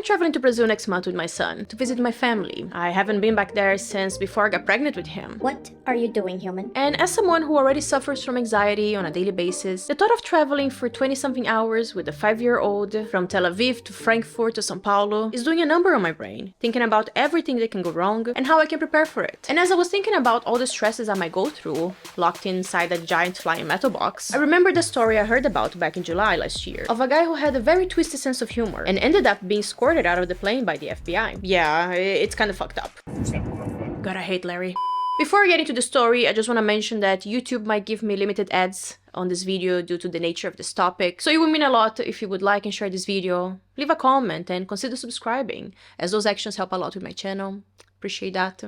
I'm traveling to Brazil next month with my son to visit my family. I haven't been back there since before I got pregnant with him. What are you doing, human? And as someone who already suffers from anxiety on a daily basis, the thought of traveling for 20-something hours with a 5-year-old from Tel Aviv to Frankfurt to São Paulo is doing a number on my brain, thinking about everything that can go wrong and how I can prepare for it. And as I was thinking about all the stresses I might go through, locked inside that giant flying metal box, I remembered the story I heard about back in July last year of a guy who had a very twisted sense of humor and ended up being escorted out of the plane by the FBI. Yeah, it's kind of fucked up. God, I hate Larry. Before I get into the story, I just want to mention that YouTube might give me limited ads on this video due to the nature of this topic, so it would mean a lot if you would like and share this video, leave a comment and consider subscribing, as those actions help a lot with my channel. Appreciate that.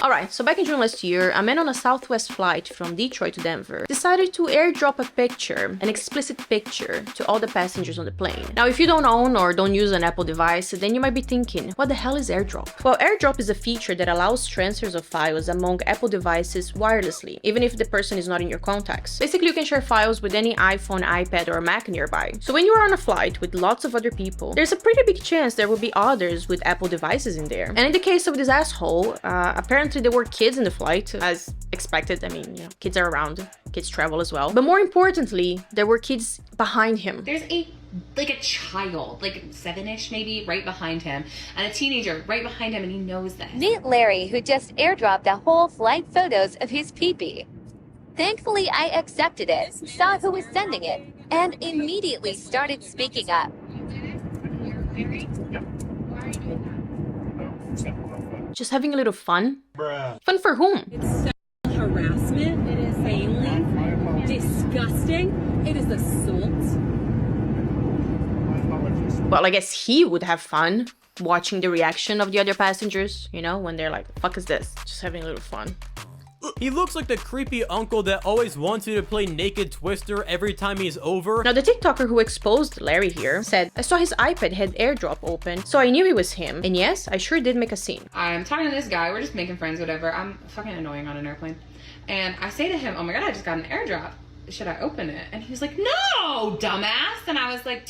Alright, so back in June last year, a man on a Southwest flight from Detroit to Denver decided to airdrop a picture, an explicit picture, to all the passengers on the plane. Now, if you don't own or don't use an Apple device, then you might be thinking, what the hell is Airdrop? Well, Airdrop is a feature that allows transfers of files among Apple devices wirelessly, even if the person is not in your contacts. Basically, you can share files with any iPhone, iPad, or Mac nearby. So when you are on a flight with lots of other people, there's a pretty big chance there will be others with Apple devices in there. And in the case of this asshole, apparently there were kids in the flight, as expected. I mean, you know, kids are around, kids travel as well. But more importantly, there were kids behind him. There's a child, like 7-ish maybe, right behind him, and a teenager right behind him, and he knows this. Meet Larry, who just airdropped a whole flight photos of his pee-pee. Thankfully, I accepted it, saw who was sending it, and immediately started speaking up. Just having a little fun. Bruh. Fun for whom? It's sexual harassment. It is insanely disgusting. It is assault. Well, I guess he would have fun watching the reaction of the other passengers, you know, when they're like, the fuck is this? Just having a little fun. He looks like the creepy uncle that always wants you to play Naked Twister every time he's over. Now, the TikToker who exposed Larry here said, I saw his iPad had Airdrop open, so I knew it was him. And yes, I sure did make a scene. I'm talking to this guy, we're just making friends, whatever. I'm fucking annoying on an airplane. And I say to him, oh my god, I just got an airdrop. Should I open it? And he was like, no, dumbass. And I was like,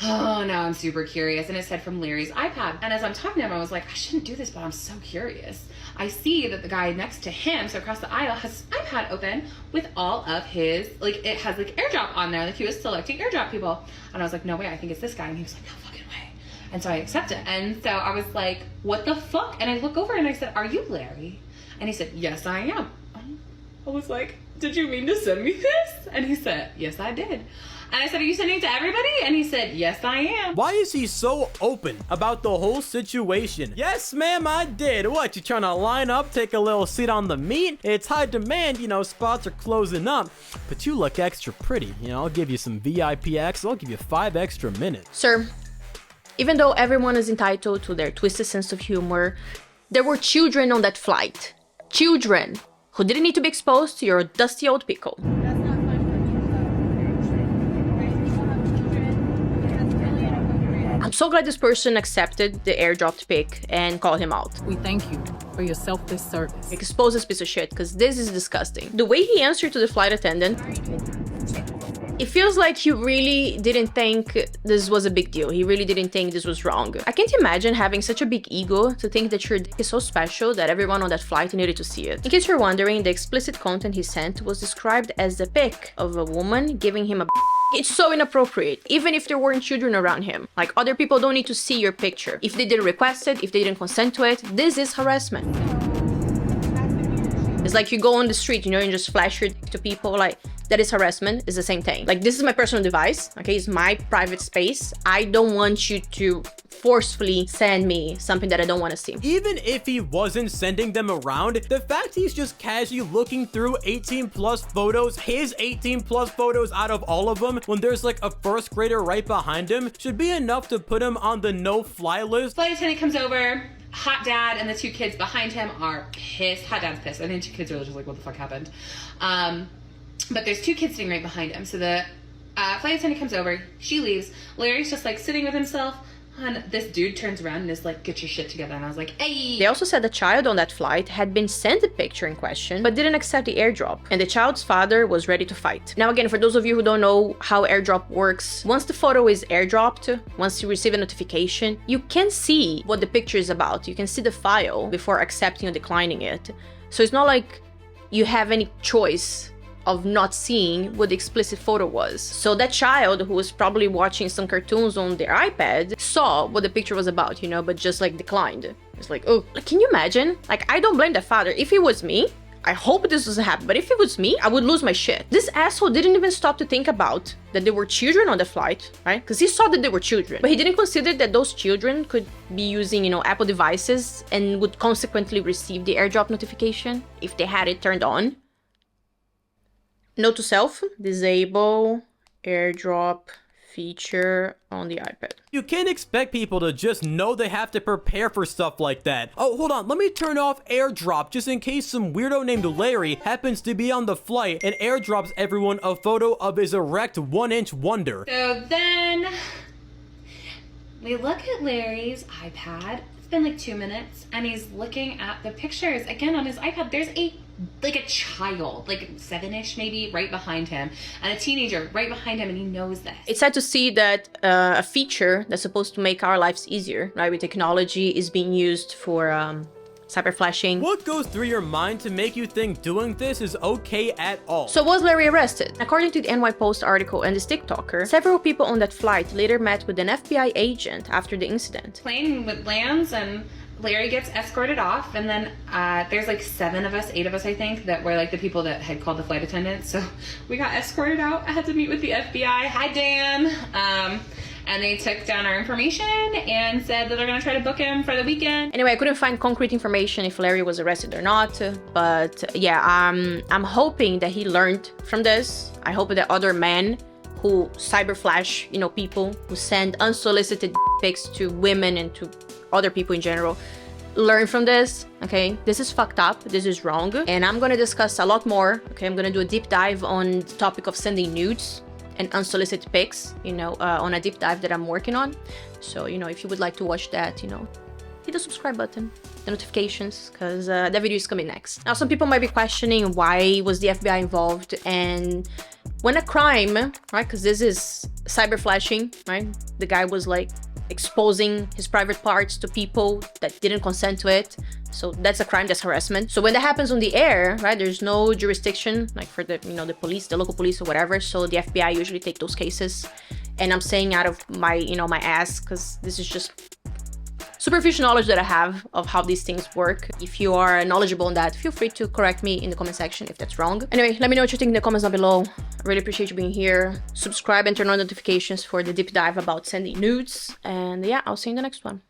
oh, now I'm super curious. And it said from Larry's iPad. And as I'm talking to him, I was like, I shouldn't do this, but I'm so curious. I see that the guy next to him, so across the aisle, has his iPad open with all of his, like, it has like airdrop on there. Like he was selecting airdrop people. And I was like, no way, I think it's this guy. And he was like, no fucking way. And so I accept it. And so I was like, what the fuck? And I look over and I said, are you Larry? And he said, yes, I am. I was like, did you mean to send me this? And he said, yes, I did. And I said, are you sending it to everybody? And he said, yes, I am. Why is he so open about the whole situation? Yes, ma'am, I did. What, you trying to line up, take a little seat on the meat? It's high demand, you know, spots are closing up. But you look extra pretty. You know, I'll give you some VIP access. I'll give you 5 extra minutes. Sir, even though everyone is entitled to their twisted sense of humor, there were children on that flight. Children who didn't need to be exposed to your dusty old pickle. I'm so glad this person accepted the airdropped pic and called him out. We thank you for your selfless service. Expose this piece of shit, because this is disgusting. The way he answered to the flight attendant, it feels like he really didn't think this was a big deal. He really didn't think this was wrong. I can't imagine having such a big ego to think that your dick is so special that everyone on that flight needed to see it. In case you're wondering, the explicit content he sent was described as the pic of a woman giving him a It's so inappropriate, even if there weren't children around him. Like, other people don't need to see your picture. If they didn't request it, if they didn't consent to it, this is harassment. It's like you go on the street, you know, and just flash your dick to people, like, that is harassment. It's the same thing. Like, this is my personal device, okay? It's my private space. I don't want you to forcefully send me something that I don't want to see. Even if he wasn't sending them around, the fact he's just casually looking through 18+ photos, his 18+ photos out of all of them, when there's like a first grader right behind him, should be enough to put him on the no-fly list. Flight attendant comes over. Hot dad and the 2 kids behind him are pissed. Hot dad's pissed. I think 2 kids are just like, what the fuck happened? But there's 2 kids sitting right behind him. So the flight attendant comes over. She leaves. Larry's just like sitting with himself. And this dude turns around and is like, get your shit together. And I was like, hey. They also said the child on that flight had been sent the picture in question, but didn't accept the airdrop, and the child's father was ready to fight. Now again, for those of you who don't know how airdrop works, once the photo is airdropped, once you receive a notification, you can see what the picture is about. You can see the file before accepting or declining it. So it's not like you have any choice of not seeing what the explicit photo was. So that child, who was probably watching some cartoons on their iPad, saw what the picture was about, you know, but just like declined. It's like, oh, can you imagine? Like, I don't blame the father. If it was me, I hope this doesn't happen, but if it was me, I would lose my shit. This asshole didn't even stop to think about that there were children on the flight, right? Because he saw that there were children, but he didn't consider that those children could be using, you know, Apple devices and would consequently receive the airdrop notification if they had it turned on. Note to self, disable airdrop feature on the iPad. You can't expect people to just know they have to prepare for stuff like that. Oh, hold on, let me turn off airdrop just in case some weirdo named Larry happens to be on the flight and airdrops everyone a photo of his erect 1-inch wonder. So then we look at Larry's iPad. It's been like 2 minutes and he's looking at the pictures again on his iPad. There's a child, like 7-ish maybe, right behind him, and a teenager right behind him, and he knows this. It's sad to see that a feature that's supposed to make our lives easier, right, with technology, is being used for cyber flashing. What goes through your mind to make you think doing this is okay at all? So was Larry arrested? According to the NY Post article and this TikToker, several people on that flight later met with an FBI agent after the incident. Plane lands and Larry gets escorted off, and then there's like 8 of us, I think, that were like the people that had called the flight attendants. So we got escorted out. I had to meet with the FBI. Hi, Dan. And they took down our information and said that they're gonna try to book him for the weekend. Anyway, I couldn't find concrete information if Larry was arrested or not, but yeah, I'm hoping that he learned from this. I hope that other men who cyber flash, you know, people who send unsolicited pics to women and to other people in general, learn from this. Okay, this is fucked up, this is wrong, and I'm gonna discuss a lot more. Okay, I'm gonna do a deep dive on the topic of sending nudes and unsolicited pics, you know, on a deep dive that I'm working on. So, you know, if you would like to watch that, you know, hit the subscribe button, the notifications, because that video is coming next. Now, some people might be questioning why was the FBI involved, and when a crime, right, because this is cyber flashing, right, the guy was like exposing his private parts to people that didn't consent to it. So that's a crime, that's harassment. So when that happens on the air, right, there's no jurisdiction, like for the, you know, the police, the local police or whatever. So the FBI usually take those cases. And I'm saying out of my, you know, my ass, because this is just superficial knowledge that I have of how these things work. If you are knowledgeable on that, feel free to correct me in the comment section if that's wrong. Anyway, let me know what you think in the comments down below. I really appreciate you being here. Subscribe and turn on notifications for the deep dive about sending nudes. And yeah, I'll see you in the next one.